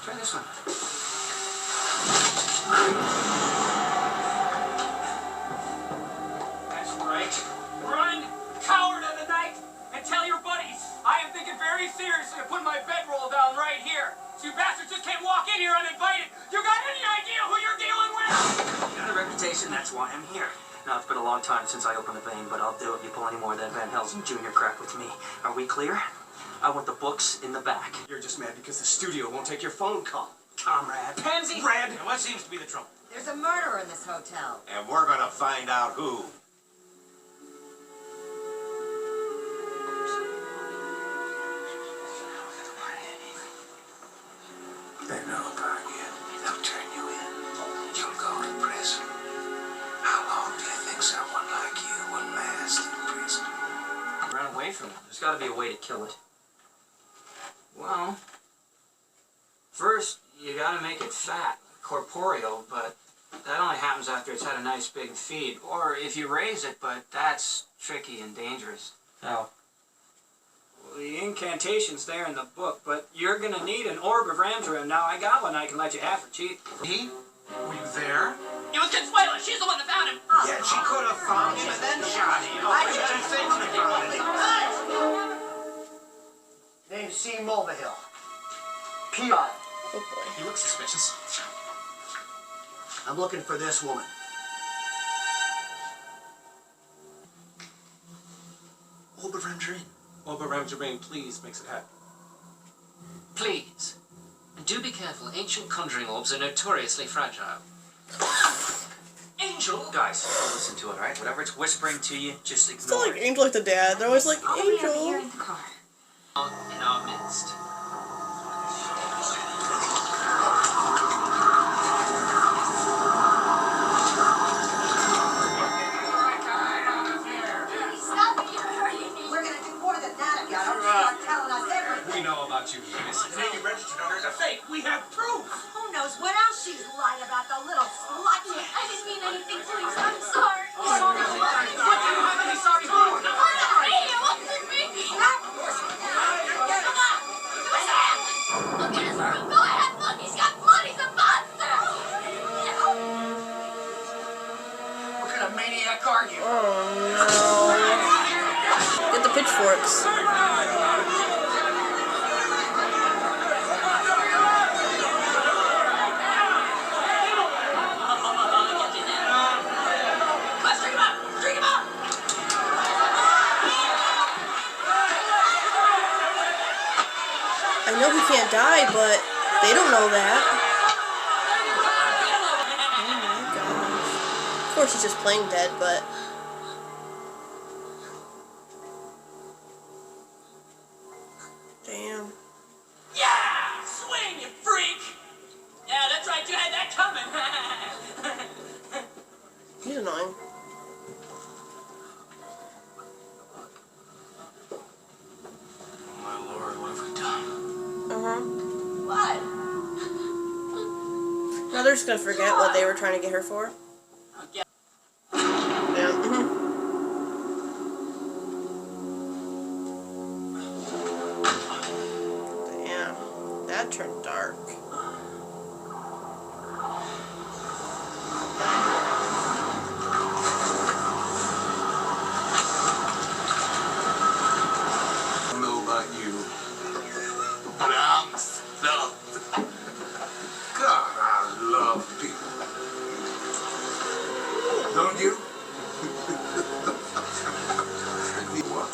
Try this one. That's right. Run, coward of the night, and tell your buddies I am thinking very seriously of putting my bedroll down right here. So you bastards just can't walk in here uninvited. You got any idea who you're dealing with? You got a reputation, that's why I'm here. Now, it's been a long time since I opened the vein, but I'll do it. You pull any more of that Van Helsing Jr. crap with me. Are we clear? I want the books in the back. You're just mad because the studio won't take your phone call. Comrade. Pansy! Red! Now, what seems to be the trouble? There's a murderer in this hotel. And we're gonna find out who. They know about you. They'll turn you in. You'll go to prison. How long do you think someone like you will last in prison? Run away from it. There's got to be a way to kill it. Well, first, you got to make it fat, corporeal, but that only happens after it's had a nice big feed. Or if you raise it, but that's tricky and dangerous. How? Well, the incantation's there in the book, but you're going to need an orb of Ramsra, and now I got one I can let you have for cheap. Me? Were you there? It was Consuela. She's the one that found him. Yeah, she could have found him and then shot him. I didn't think she found him. Name's C. Mulvihill. Peon. Oh boy. You look suspicious. I'm looking for this woman. Oberramdrain. Oberramdrain, please, makes it happen. Please. And do be careful. Ancient conjuring orbs are notoriously fragile. Angel? Guys, don't listen to it, alright? Whatever it's whispering to you, just It's not ignore like it. Angel like the dad. They're always like, I'll be over here Angel. in the car. In our midst. We're gonna do more than that if you don't start telling us everything. We know about you, Miss. The name you registered under is a fake. We have proof. Who knows what else she's lied about, the little slut. I didn't mean anything, please. I'm sorry. What do you have any sorry for? Come on! Look at his room. Go ahead, look. He's got blood. He's a monster. What kind of maniac are you? Oh no. Get the pitchforks. I know he can't die, but they don't know that. Oh my gosh. Of course he's just playing dead, but... Damn. Yeah! Swing, you freak! Yeah, that's right, you had that coming. He's annoying. My lord, what have we done? What? Now they're just gonna forget what they were trying to get her for. Yeah. Yeah. Damn. That turned dark. I don't know about you, but I'm stuffed. God, I love people. Don't you? What?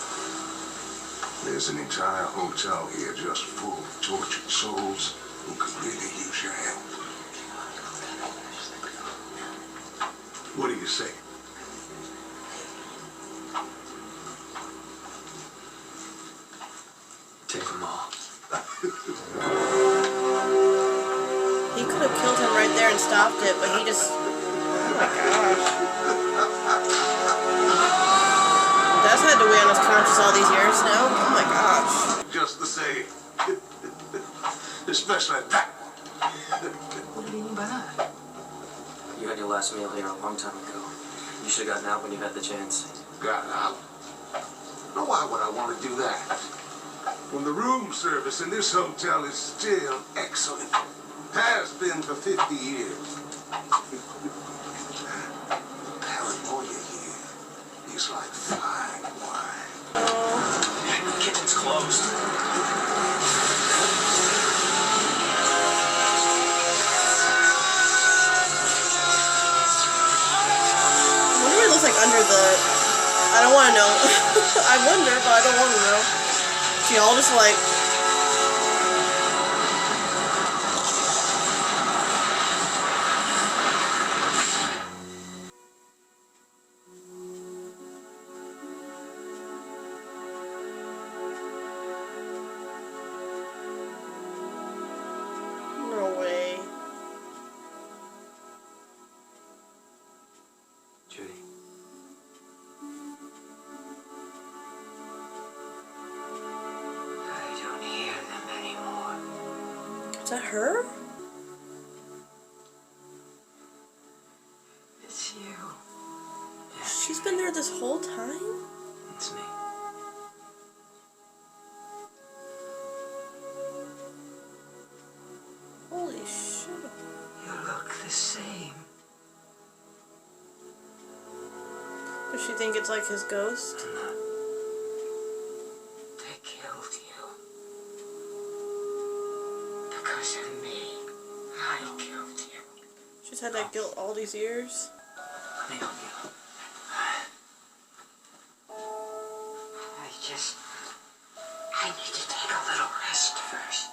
There's an entire hotel here just full of tortured souls who could really use your help. What do you say? Take them all. He could have killed him right there and stopped it, but he just... Oh my gosh. That's had to weigh on his conscience all these years now. Oh my gosh. Just the same. Especially that one. What do you mean by that? You had your last meal here a long time ago. You should have gotten out when you had the chance. Got out? Now why would I want to do that? Well, the room service in this hotel is still excellent. Has been for 50 years. Paranoia here is like fine wine. The kitchen's closed. I wonder what it looks like under the... I don't want to know. I wonder, but I don't want to know. She all just like... No way. Judy. I don't hear them anymore. Is that her? It's you. She's been there this whole time? It's me. Holy shit. You look the same. Does she think it's like his ghost? They killed you. Because of me. I killed you. She's had that guilt all these years? Let me help you. I need to take a little rest first.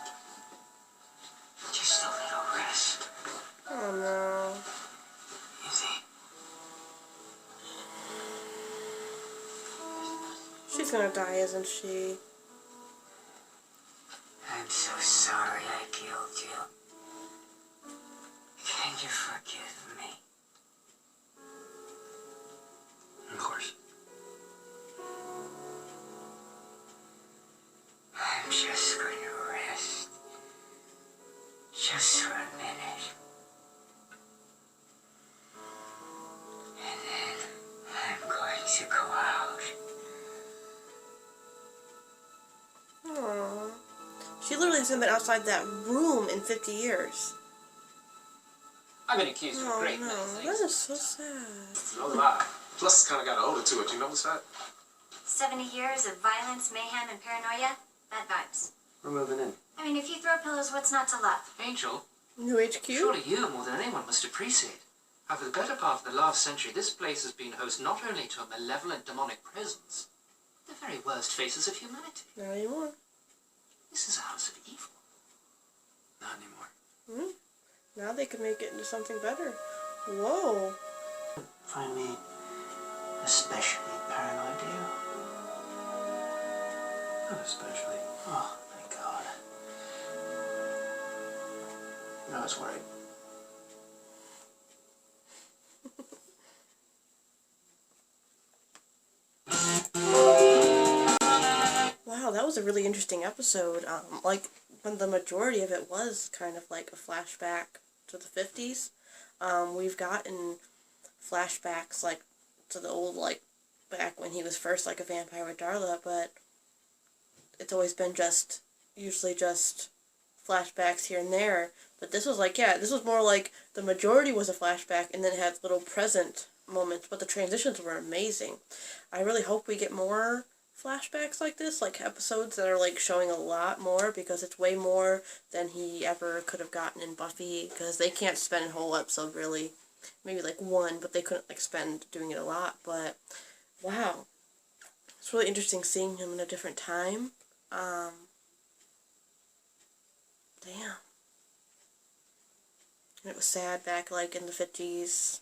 Just a little rest. Oh no. You see? She's gonna die, isn't she? I'm so sorry I killed you. Can you forgive me? Of course. I'm just going to rest. Just for a minute. And then I'm going to go out. Aww. She literally hasn't been outside that room in 50 years. I've been accused of a Oh great many no, things. that is so sad. No lie. Plus, it's kind of got an odor to it. You notice that? 70 years of violence, mayhem, and paranoia? Bad vibes. We're moving in. I mean, if you throw pillows, what's not to love? Angel, New HQ? surely you, more than anyone, must appreciate. How for the better part of the last century, this place has been host not only to a malevolent demonic presence, but the very worst faces of humanity. Not anymore. This is a house of evil. Not anymore. Now they can make it into something better. Whoa. Find me especially paranoid, do you? Not especially. Oh, thank God. No, I was worried. Wow, that was a really interesting episode. Like, when the majority of it was kind of like a flashback to the 50s. We've gotten flashbacks, like, to the old, like, back when he was first, like, a vampire with Darla, but it's always been usually just flashbacks here and there. But this was like, yeah, this was more like the majority was a flashback, and then it had little present moments, but the transitions were amazing. I really hope we get more flashbacks like this, like episodes that are like showing a lot more, because it's way more than he ever could have gotten in Buffy, because they can't spend a whole episode really, maybe like one, but they couldn't like spend doing it a lot. But wow, it's really interesting seeing him in a different time. Damn. And it was sad back like in the 50s,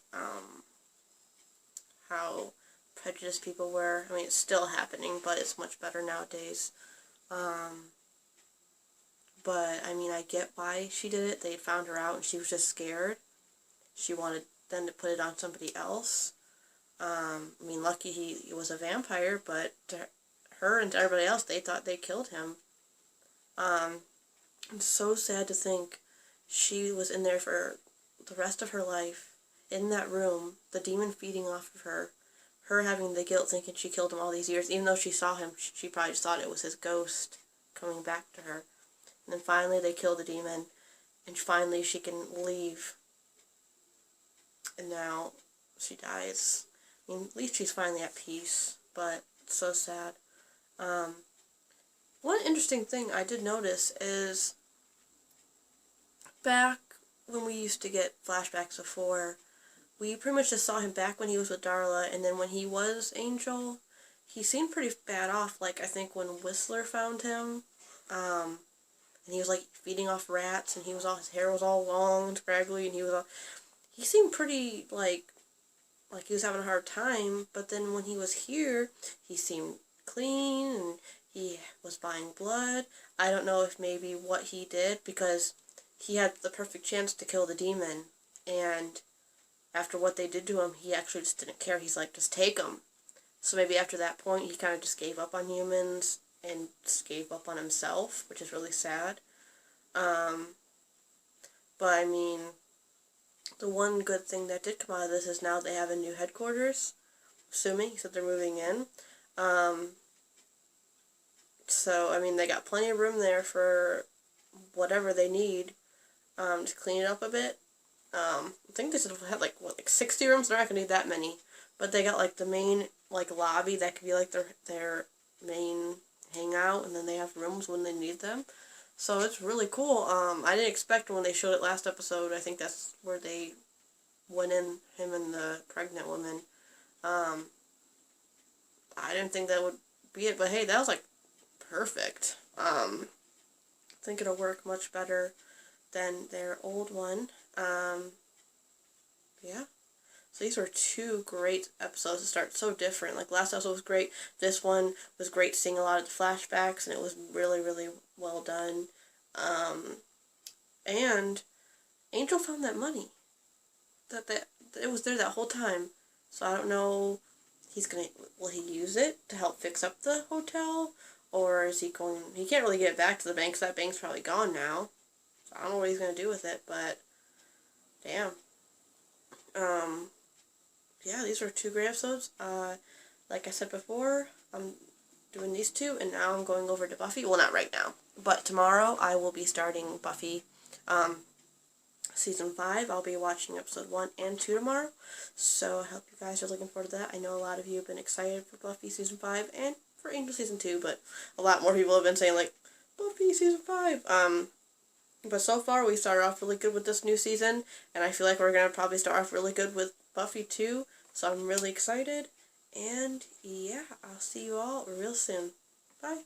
how prejudiced people were. I mean, it's still happening, but it's much better nowadays. But, I mean, I get why she did it. They found her out and she was just scared. She wanted them to put it on somebody else. I mean, lucky he was a vampire, but to her and to everybody else, they thought they killed him. It's so sad to think she was in there for the rest of her life, in that room, the demon feeding off of her having the guilt thinking she killed him all these years. Even though she saw him, she probably just thought it was his ghost coming back to her. And then finally they kill the demon, and finally she can leave. And now she dies. I mean, at least she's finally at peace, but it's so sad. One interesting thing I did notice is back when we used to get flashbacks before, we pretty much just saw him back when he was with Darla, and then when he was Angel, he seemed pretty bad off. Like, I think when Whistler found him, and he was like feeding off rats, and his hair was all long and scraggly, and he seemed pretty like he was having a hard time. But then when he was here, he seemed clean, and he was buying blood. I don't know if maybe what he did, because he had the perfect chance to kill the demon, and after what they did to him, he actually just didn't care. He's like, just take him. So maybe after that point, he kind of just gave up on humans and just gave up on himself, which is really sad. But I mean, the one good thing that did come out of this is now they have a new headquarters, assuming, except they're moving in. So, I mean, they got plenty of room there for whatever they need to clean it up a bit. I think they said they had, like 60 rooms? They're not going to need that many. But they got, like, the main, like, lobby that could be, like, their main hangout, and then they have rooms when they need them. So it's really cool. I didn't expect when they showed it last episode, I think that's where they went in, him and the pregnant woman. I didn't think that would be it, but hey, that was, like, perfect. I think it'll work much better than their old one. Yeah. So these were two great episodes to start. So different. Like, last episode was great. This one was great, seeing a lot of the flashbacks, and it was really, really well done. And Angel found that money. That it was there that whole time. So I don't know, will he use it to help fix up the hotel? Or is he can't really get it back to the bank, because that bank's probably gone now. So I don't know what he's going to do with it, but damn. Yeah, these were two great episodes. Like I said before, I'm doing these two, and now I'm going over to Buffy. Well, not right now, but tomorrow I will be starting Buffy, Season 5. I'll be watching episode 1 and 2 tomorrow, so I hope you guys are looking forward to that. I know a lot of you have been excited for Buffy Season 5 and for Angel Season 2, but a lot more people have been saying, like, Buffy Season 5. But so far, we started off really good with this new season, and I feel like we're going to probably start off really good with Buffy too, so I'm really excited, and yeah, I'll see you all real soon. Bye.